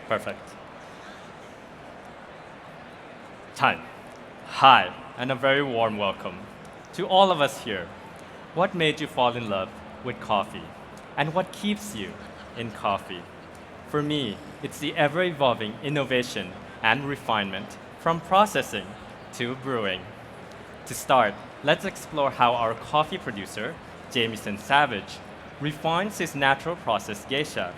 Perfect. Time. Hi, and a very warm welcome to all of us here. What made you fall in love with coffee? And what keeps you in coffee? For me, it's the ever evolving innovation and refinement from processing to brewing. To start, let's explore how our coffee producer, Jamieson Savage, refines his natural process geisha.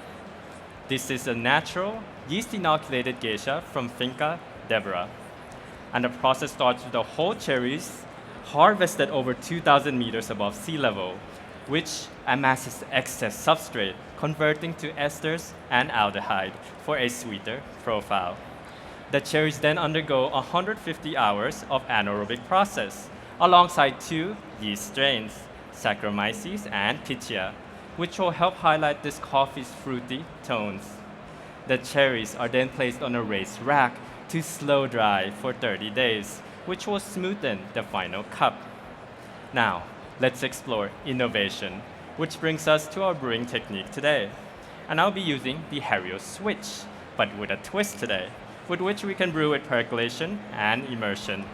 This is a natural, yeast inoculated geisha from Finca Deborah. And the process starts with the whole cherries harvested over 2,000 meters above sea level, which amasses excess substrate, converting to esters and aldehyde for a sweeter profile. The cherries then undergo 150 hours of anaerobic process alongside two yeast strains, Saccharomyces and Pichia, which will help highlight this coffee's fruity tones. The cherries are then placed on a raised rack to slow dry for 30 days, which will smoothen the final cup. Now, let's explore innovation, which brings us to our brewing technique today. And I'll be using the Hario switch, but with a twist today, with which we can brew with percolation and immersion.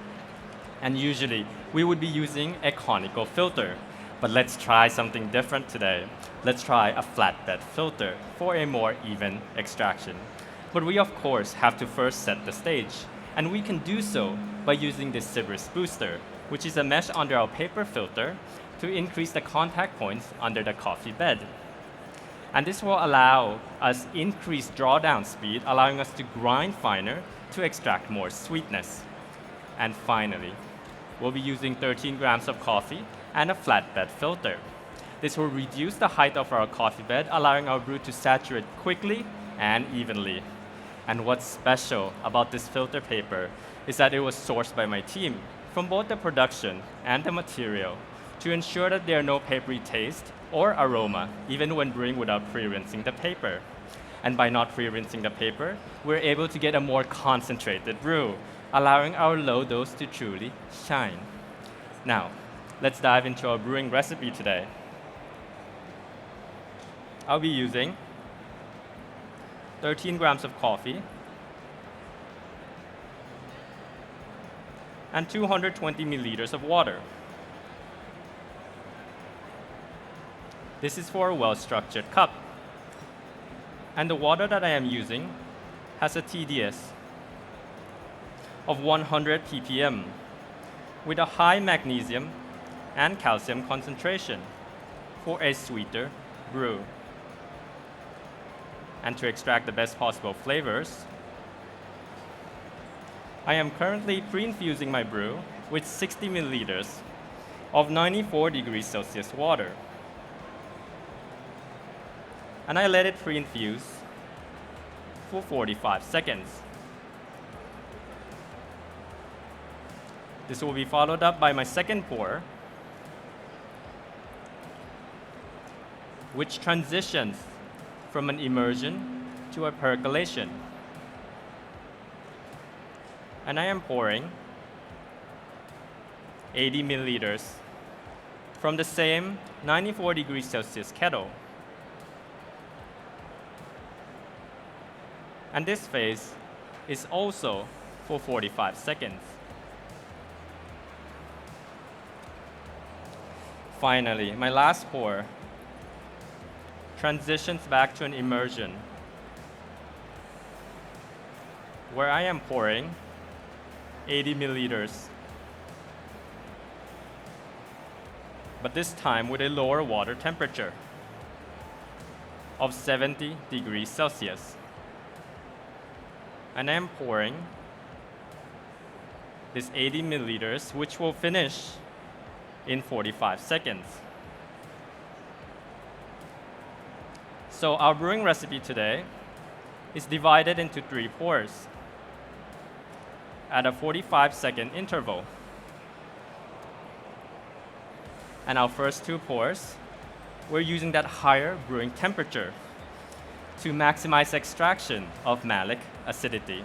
And usually, we would be using a conical filter, but let's try something different today. Let's try a flatbed filter for a more even extraction. But we of course have to first set the stage, and we can do so by using this Sybris booster, which is a mesh under our paper filter to increase the contact points under the coffee bed. And this will allow us increased drawdown speed, allowing us to grind finer to extract more sweetness. And finally, we'll be using 13 grams of coffee and a flatbed filter. This will reduce the height of our coffee bed, allowing our brew to saturate quickly and evenly. And what's special about this filter paper is that it was sourced by my team from both the production and the material to ensure that there are no papery taste or aroma, even when brewing without pre-rinsing the paper. And by not pre-rinsing the paper, we're able to get a more concentrated brew, allowing our low dose to truly shine. Now, let's dive into our brewing recipe today. I'll be using 13 grams of coffee and 220 milliliters of water. This is for a well-structured cup. And the water that I am using has a TDS of 100 ppm with a high magnesium and calcium concentration for a sweeter brew. And to extract the best possible flavors, I am currently pre-infusing my brew with 60 milliliters of 94 degrees Celsius water. And I let it pre-infuse for 45 seconds. This will be followed up by my second pour, which transitions from an immersion to a percolation. And I am pouring 80 milliliters from the same 94 degrees Celsius kettle. And this phase is also for 45 seconds. Finally, my last pour transitions back to an immersion, where I am pouring 80 milliliters, but this time with a lower water temperature of 70 degrees Celsius. And I am pouring this 80 milliliters, which will finish in 45 seconds. So our brewing recipe today is divided into 3 pours at a 45-second interval. And our first 2 pours, we're using that higher brewing temperature to maximize extraction of malic acidity.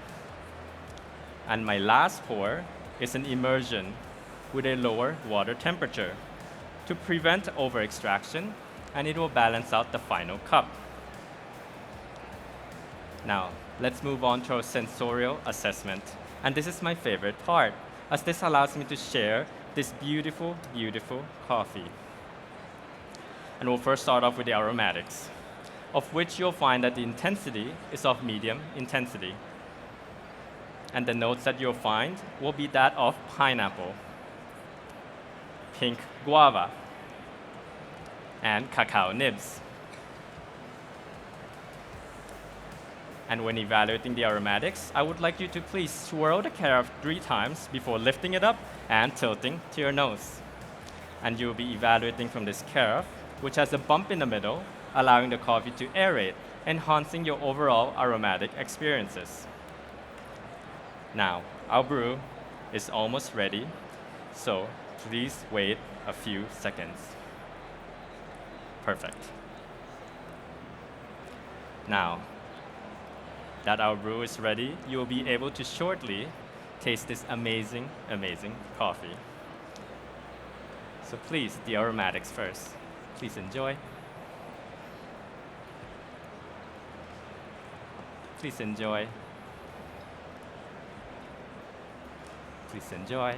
And my last pour is an immersion with a lower water temperature to prevent over-extraction, and it will balance out the final cup. Now, let's move on to our sensorial assessment. And this is my favorite part, as this allows me to share this beautiful, beautiful coffee. And we'll first start off with the aromatics, of which you'll find that the intensity is of medium intensity. And the notes that you'll find will be that of pineapple, pink guava, and cacao nibs. And when evaluating the aromatics, I would like you to please swirl the carafe 3 times before lifting it up and tilting to your nose. And you'll be evaluating from this carafe, which has a bump in the middle, allowing the coffee to aerate, enhancing your overall aromatic experiences. Now, our brew is almost ready, so please wait a few seconds. Perfect. Now, that our brew is ready, you will be able to shortly taste this amazing, amazing coffee. So please, the aromatics first. Please enjoy. Please enjoy. Please enjoy.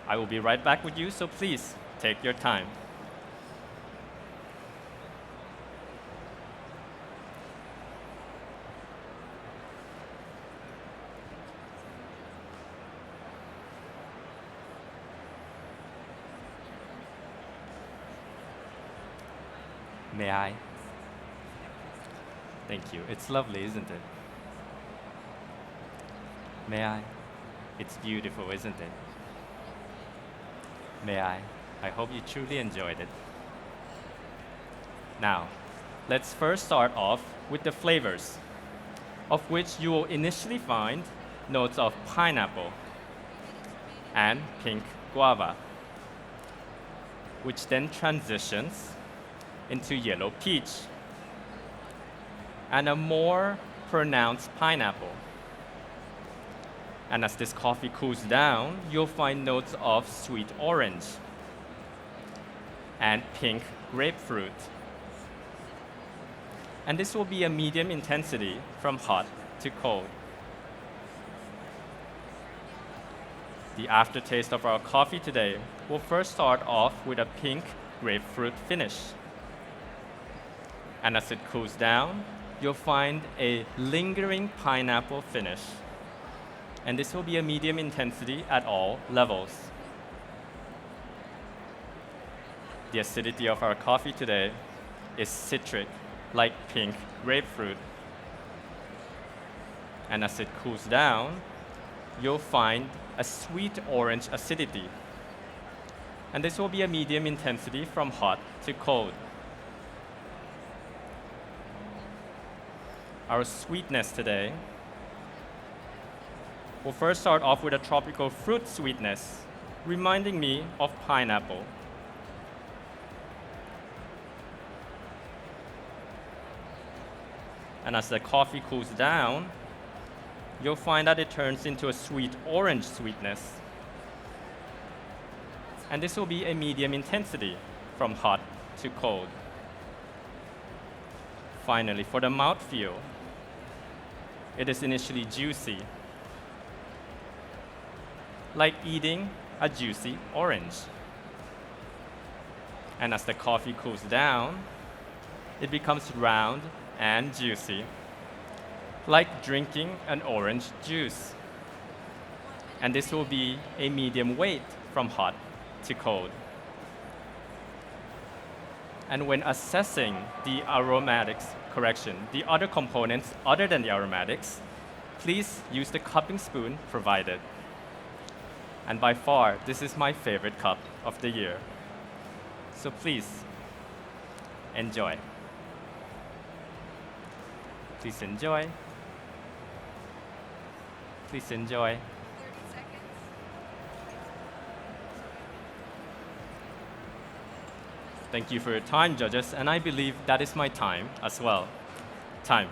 I will be right back with you, so please take your time. May I? Thank you. It's lovely, isn't it? May I? It's beautiful, isn't it? May I? I hope you truly enjoyed it. Now, let's first start off with the flavors, of which you will initially find notes of pineapple and pink guava, which then transitions into yellow peach and a more pronounced pineapple. And as this coffee cools down, you'll find notes of sweet orange and pink grapefruit. And this will be a medium intensity from hot to cold. The aftertaste of our coffee today will first start off with a pink grapefruit finish. And as it cools down, you'll find a lingering pineapple finish. And this will be a medium intensity at all levels. The acidity of our coffee today is citric, like pink grapefruit. And as it cools down, you'll find a sweet orange acidity. And this will be a medium intensity from hot to cold. Our sweetness today will first start off with a tropical fruit sweetness, reminding me of pineapple. And as the coffee cools down, you'll find that it turns into a sweet orange sweetness. And this will be a medium intensity from hot to cold. Finally, for the mouthfeel, it is initially juicy, like eating a juicy orange. And as the coffee cools down, it becomes round and juicy, like drinking an orange juice. And this will be a medium weight from hot to cold. And when assessing the aromatics, the other components other than the aromatics, please use the cupping spoon provided. And by far, this is my favorite cup of the year. So please, enjoy. Please enjoy. Please enjoy. 30 seconds. Thank you for your time, judges, and I believe that is my time as well. Time.